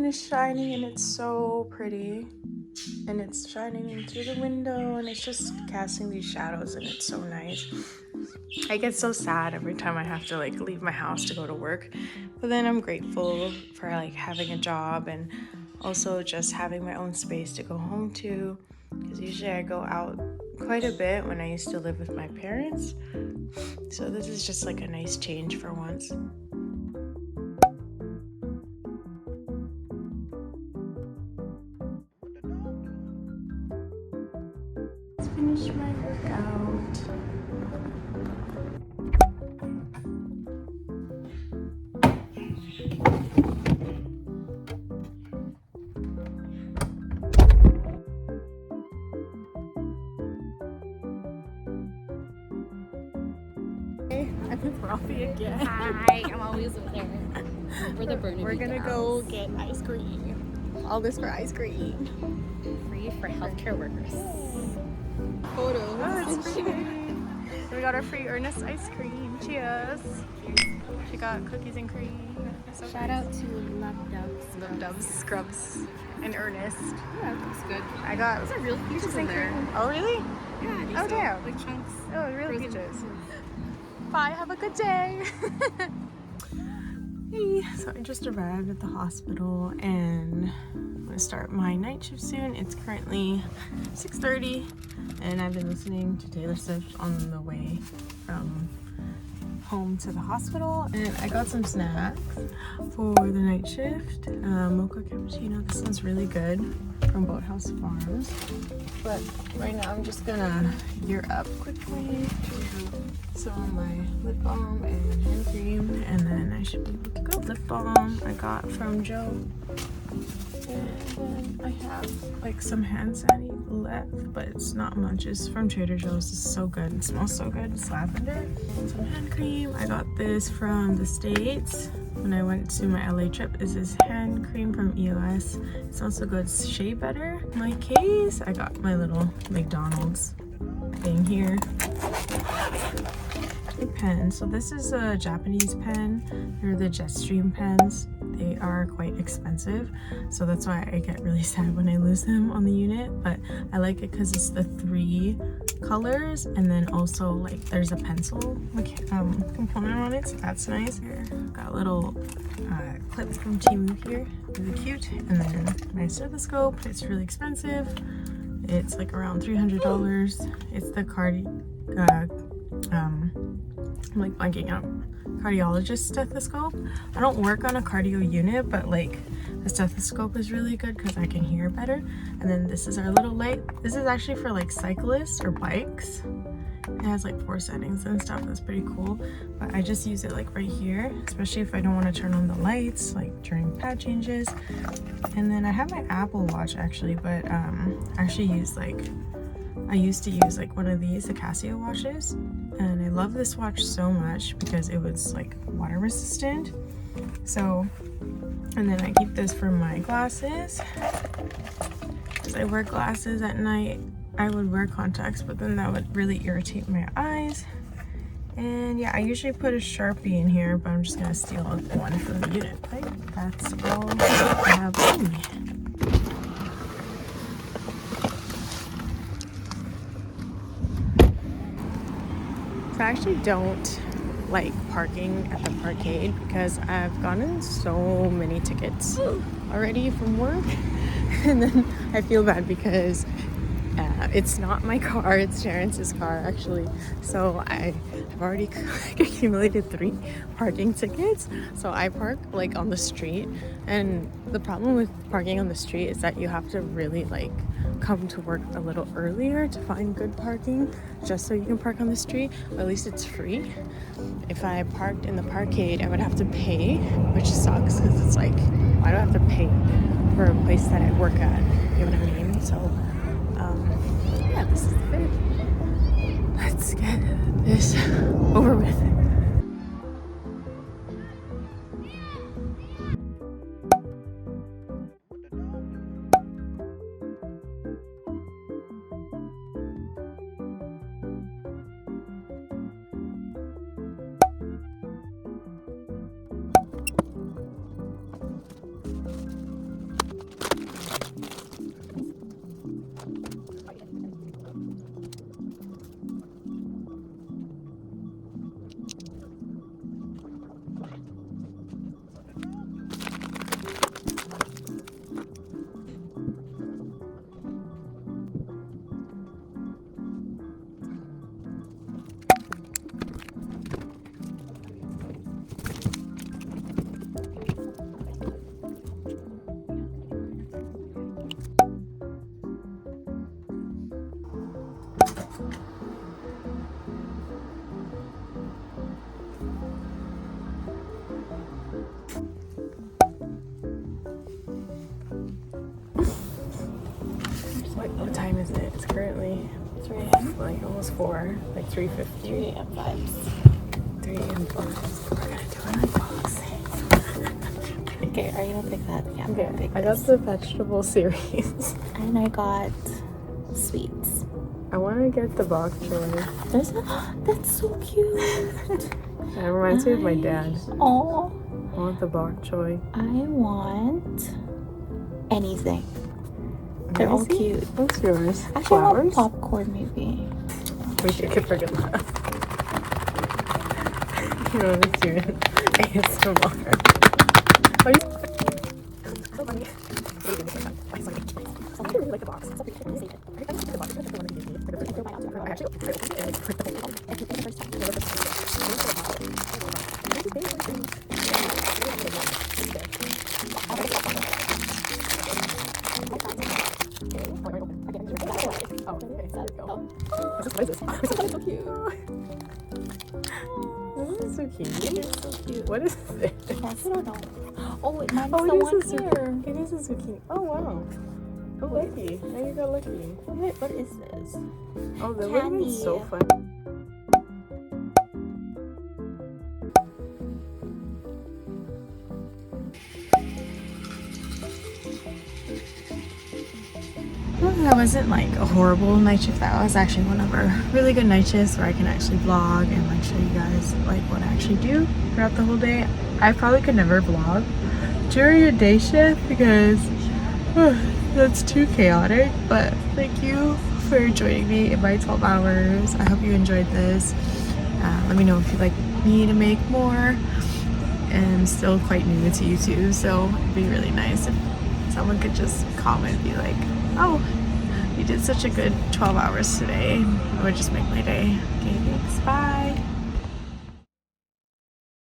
is shining and it's so pretty. And it's shining into the window and it's just casting these shadows and it's so nice. I get so sad every time I have to like leave my house to go to work, but then I'm grateful for like having a job and also just having my own space to go home to, because usually I go out quite a bit when I used to live with my parents. So this is just like a nice change for once. Let's finish my workout. I'm with Ralphie again. Hi, I'm always with her. We're the Burnaby We're gonna gals. go get ice cream. All this for ice cream. Free for healthcare workers. Photos. Oh, it's free. We got our free Ernest ice cream. Cheers. She got cookies and cream. So Shout out to Love Doves. Love Doves, Scrubs, and Ernest. Yeah, that looks good. I got Those are real peaches in there. cream. Oh, really? Yeah, these Oh, damn. like chunks. Oh, real Frozen peaches. Bye, have a good day. Hey, so I just arrived at the hospital and I'm gonna start my night shift soon. It's currently 6:30 and I've been listening to Taylor Swift on the way from home to the hospital, and I got some snacks for the night shift. Mocha cappuccino. This one's really good from Boathouse Farms. But right now I'm just gonna gear up quickly, some of my lip balm and hand cream, and then I should be able to go. Lip balm I got from Joe, and then I have like some hand sanitizer left, but it's not much. It's from Trader Joe's. It's so good. It smells so good. It's lavender. Some hand cream. I got this from the States when I went to my LA trip. This is hand cream from EOS. It smells so good. It's Shea Butter. My case, I got my little McDonald's thing here. A pen. So this is a Japanese pen. They're the Jetstream pens. They are quite expensive, so that's why I get really sad when I lose them on the unit, but I like it because it's the 3 colors, and then also like there's a pencil component on it, so that's nice. Here, got a little clip from Temu here, really cute, and then my stethoscope. It's really expensive. It's like around $300. It's the I'm like blanking out. Cardiologist stethoscope. I don't work on a cardio unit, but like the stethoscope is really good because I can hear better. And then this is our little light. This is actually for like cyclists or bikes. It has like 4 settings and stuff. That's pretty cool. But I just use it like right here, especially if I don't want to turn on the lights like during pad changes. And then I have my Apple Watch actually, but I used to use like one of these, the Casio watches, and I love this watch so much because it was like water resistant. So, and then I keep this for my glasses because I wear glasses at night. I would wear contacts, but then that would really irritate my eyes. And yeah, I usually put a Sharpie in here, but I'm just gonna steal one from the unit. Right? That's all I have on me. I actually don't like parking at the parkade because I've gotten so many tickets already from work, and then I feel bad because it's not my car, it's Terrence's car actually. So I have already accumulated 3 parking tickets. So I park like on the street, and the problem with parking on the street is that you have to really like come to work a little earlier to find good parking just so you can park on the street, but at least it's free. If I parked in the parkade, I would have to pay, which sucks because it's like, why do I have to pay for a place that I work at? You know what I mean? So yeah, this is it. Let's get this over with. currently? 3 a.m. Like almost 4, like 3:50. 3 a.m. vibes. 3 a.m. vibes. We're gonna do an unboxing. Okay, are you gonna pick that? Yeah, I'm Okay, gonna pick I got this. the vegetable series. And I got sweets. I want to get the bok choy. There's a, that's so cute. That reminds me of my dad. Oh, I want the bok choy. I want anything. Let They're me all see. cute. What's yours? Actually, I want Flowers? popcorn maybe. Wait, I could forget that. You know, this year ASMR. Are you so funny? I really like the box. So pretty. I like the box. That's the one that you gave me. I actually opened it and like put the whole box. What is this? That's so cute. This is so cute. It's so cute. What is this? Yes, I don't know. Oh, wait, mine's Oh, the it one is a here. zucchini. It is a zucchini. Oh, wow. Oh, lucky. Now you got lucky. What is this? Oh, that would have been so Candy. fun. Well, that wasn't like a horrible night shift. That was actually one of our really good night shifts where I can actually vlog and like show you guys like what I actually do throughout the whole day. I probably could never vlog during a day shift because that's too chaotic. But thank you for joining me in my 12 hours. I hope you enjoyed this. Let me know if you'd like me to make more. And I'm still quite new to YouTube, so it'd be really nice if someone could just comment and be like, oh, you did such a good 12 hours today. It would just make my day. Okay, thanks. Bye.